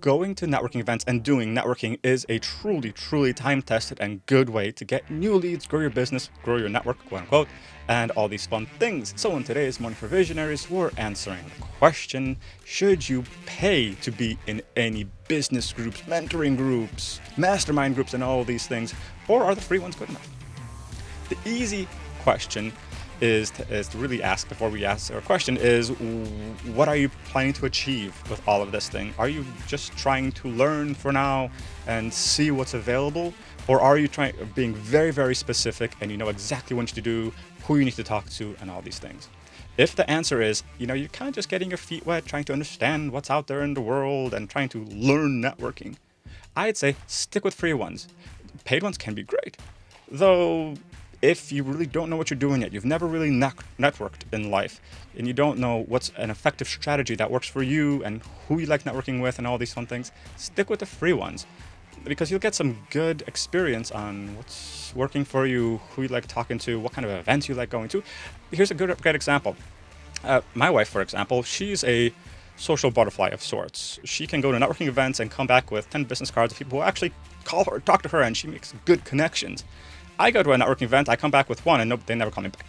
going to networking events and doing networking is a truly, truly time-tested and good way to get new leads, grow your business, grow your network, quote unquote, and all these fun things. So in today's Money for Visionaries, we're answering the question, should you pay to be in any business groups, mentoring groups, mastermind groups, and all these things, or are the free ones good enough? The easy question is to really ask before we ask our question is, what are you planning to achieve with all of this thing? Are you just trying to learn for now and see what's available? Or are you being very, very specific and you know exactly what you need to do, who you need to talk to, and all these things? If the answer is, you're kind of just getting your feet wet, trying to understand what's out there in the world and trying to learn networking, I'd say stick with free ones. Paid ones can be great, though. If you really don't know what you're doing yet, you've never really networked in life, and you don't know what's an effective strategy that works for you and who you like networking with and all these fun things, stick with the free ones, because you'll get some good experience on what's working for you, who you like talking to, what kind of events you like going to. Here's a great example. My wife, for example, she's a social butterfly of sorts. She can go to networking events and come back with 10 business cards of people who actually call her, talk to her, and she makes good connections. I go to a networking event, I come back with one, and nope, they never call me back.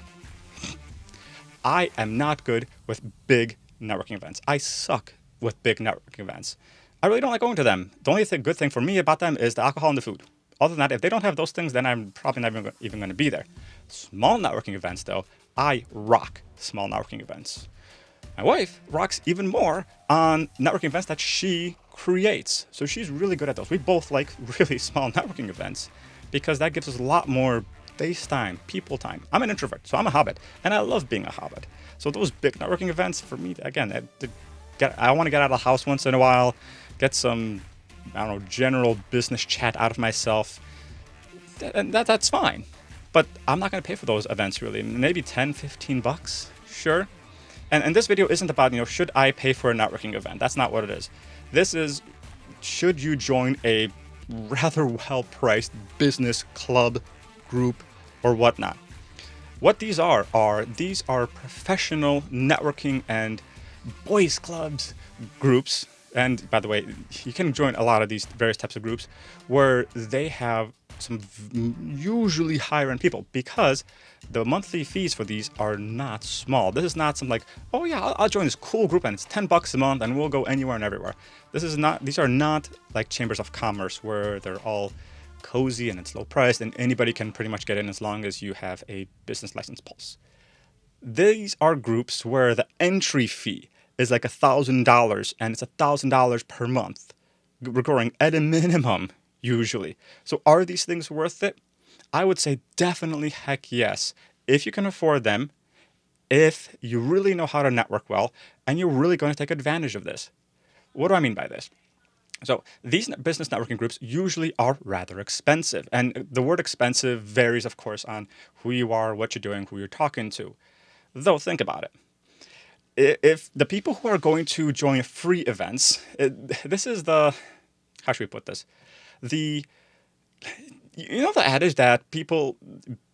I am not good with big networking events. I suck with big networking events. I really don't like going to them. The only good thing for me about them is the alcohol and the food. Other than that, if they don't have those things, then I'm probably not even going to be there. Small networking events, though, I rock small networking events. My wife rocks even more on networking events that she creates. So she's really good at those. We both like really small networking events, because that gives us a lot more face time, people time. I'm an introvert, so I'm a hobbit, and I love being a hobbit. So those big networking events, for me, again, I want to get out of the house once in a while, get some, general business chat out of myself, and that's fine. But I'm not going to pay for those events, really. Maybe 10, 15 bucks, sure. And this video isn't about, should I pay for a networking event? That's not what it is. This is, should you join a rather well-priced business club, group, or whatnot? What these are professional networking and boys clubs groups. And by the way, you can join a lot of these various types of groups where they have some usually higher end people, because the monthly fees for these are not small. This is not some like, oh yeah, I'll join this cool group and it's $10 a month and we'll go anywhere and everywhere. These are not like chambers of commerce where they're all cozy and it's low priced and anybody can pretty much get in as long as you have a business license pulse. These are groups where the entry fee is like $1,000 and it's $1,000 per month, recurring at a minimum usually. So are these things worth it? I would say definitely heck yes. If you can afford them, if you really know how to network well, and you're really going to take advantage of this. What do I mean by this? So these business networking groups usually are rather expensive. And the word expensive varies, of course, on who you are, what you're doing, who you're talking to. Though, think about it. If the people who are going to join free events, this is the, how should we put this? The adage that people,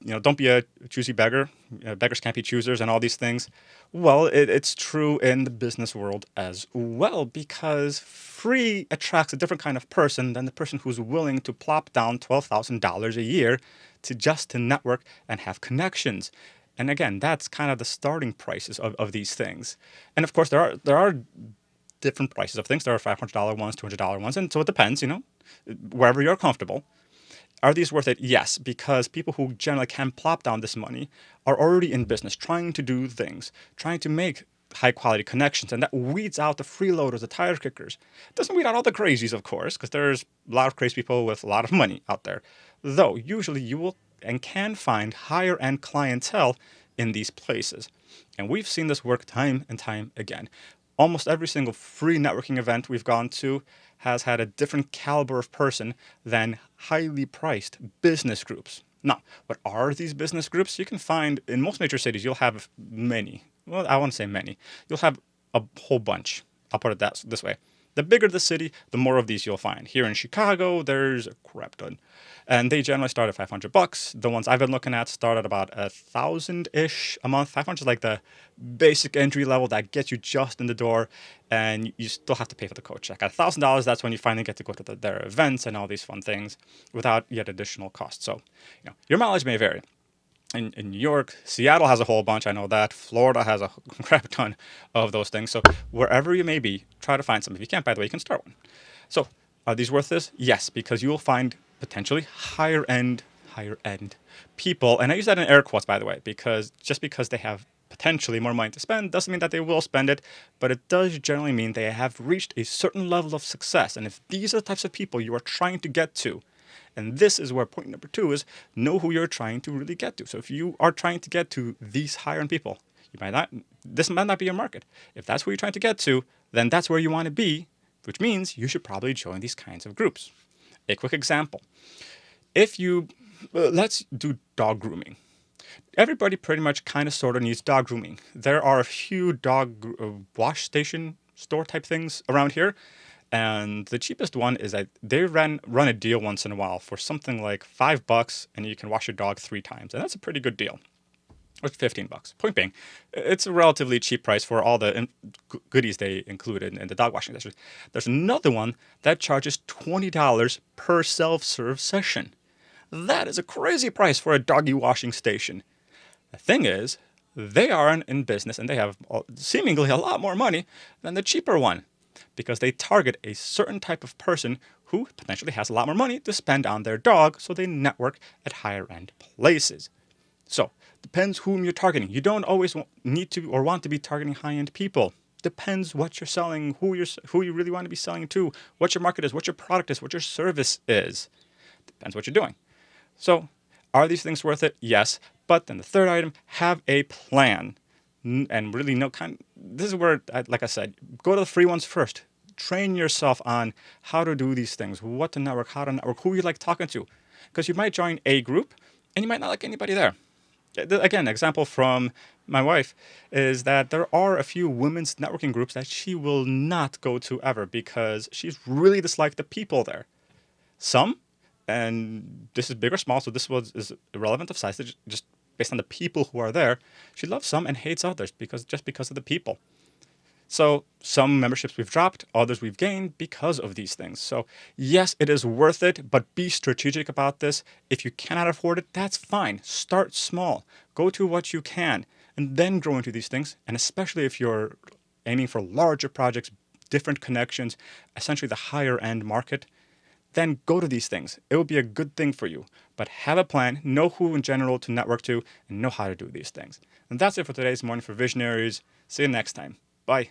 don't be a choosy beggar, beggars can't be choosers and all these things. Well, it's true in the business world as well, because free attracts a different kind of person than the person who's willing to plop down $12,000 a year to network and have connections. And again, that's kind of the starting prices of these things. And of course, there are different prices of things. There are $500 ones, $200 ones, and so it depends, wherever you're comfortable. Are these worth it? Yes, because people who generally can plop down this money are already in business, trying to do things, trying to make high-quality connections, and that weeds out the freeloaders, the tire kickers. It doesn't weed out all the crazies, of course, because there's a lot of crazy people with a lot of money out there. Though, usually you will and can find higher-end clientele in these places. And we've seen this work time and time again. Almost every single free networking event we've gone to has had a different caliber of person than highly priced business groups. Now, what are these business groups? You can find in most major cities, you'll have many. Well, I won't say many. You'll have a whole bunch. I'll put it this way. The bigger the city, the more of these you'll find. Here in Chicago, there's a crap ton. And they generally start at $500. The ones I've been looking at start at about 1,000-ish a month. 500 is like the basic entry level that gets you just in the door, and you still have to pay for the coach check. At $1,000, that's when you finally get to go to their events and all these fun things without yet additional costs. So, your mileage may vary. In New York, Seattle has a whole bunch. I know that. Florida has a crap ton of those things. So wherever you may be, try to find some. If you can't, by the way, you can start one. So are these worth this? Yes, because you will find potentially higher end people. And I use that in air quotes, by the way, because just because they have potentially more money to spend doesn't mean that they will spend it, but it does generally mean they have reached a certain level of success. And if these are the types of people you are trying to get to, and this is where point number 2 is, know who you're trying to really get to. So if you are trying to get to these higher end people, this might not be your market. If that's where you're trying to get to, then that's where you want to be, which means you should probably join these kinds of groups. A quick example. Let's do dog grooming. Everybody pretty much kind of sort of needs dog grooming. There are a few dog wash station store type things around here. And the cheapest one is that they run a deal once in a while for something like $5, and you can wash your dog 3 times. And that's a pretty good deal. Or $15. Point being, it's a relatively cheap price for all the goodies they included in the dog washing session. There's another one that charges $20 per self-serve session. That is a crazy price for a doggy washing station. The thing is, they are in business and they have seemingly a lot more money than the cheaper one, because they target a certain type of person who potentially has a lot more money to spend on their dog, so they network at higher end places. So, depends whom you're targeting. You don't always need to or want to be targeting high-end people. Depends what you're selling, who you really want to be selling to, what your market is, what your product is, what your service is. Depends what you're doing. So, are these things worth it? Yes. But then the third item, have a plan. And really this is where, like I said, go to the free ones first. Train yourself on how to do these things, what to network, how to network, who you like talking to. Because you might join a group and you might not like anybody there. Again, example from my wife is that there are a few women's networking groups that she will not go to ever because she's really disliked the people there. Some, and this is big or small, so this is irrelevant of size, just based on the people who are there, she loves some and hates others because of the people. So some memberships we've dropped, others we've gained because of these things. So yes, it is worth it, but be strategic about this. If you cannot afford it, that's fine. Start small. Go to what you can and then grow into these things. And especially if you're aiming for larger projects, different connections, essentially the higher end market, then go to these things. It will be a good thing for you. But have a plan, know who in general to network to, and know how to do these things. And that's it for today's Morning for Visionaries. See you next time. Bye.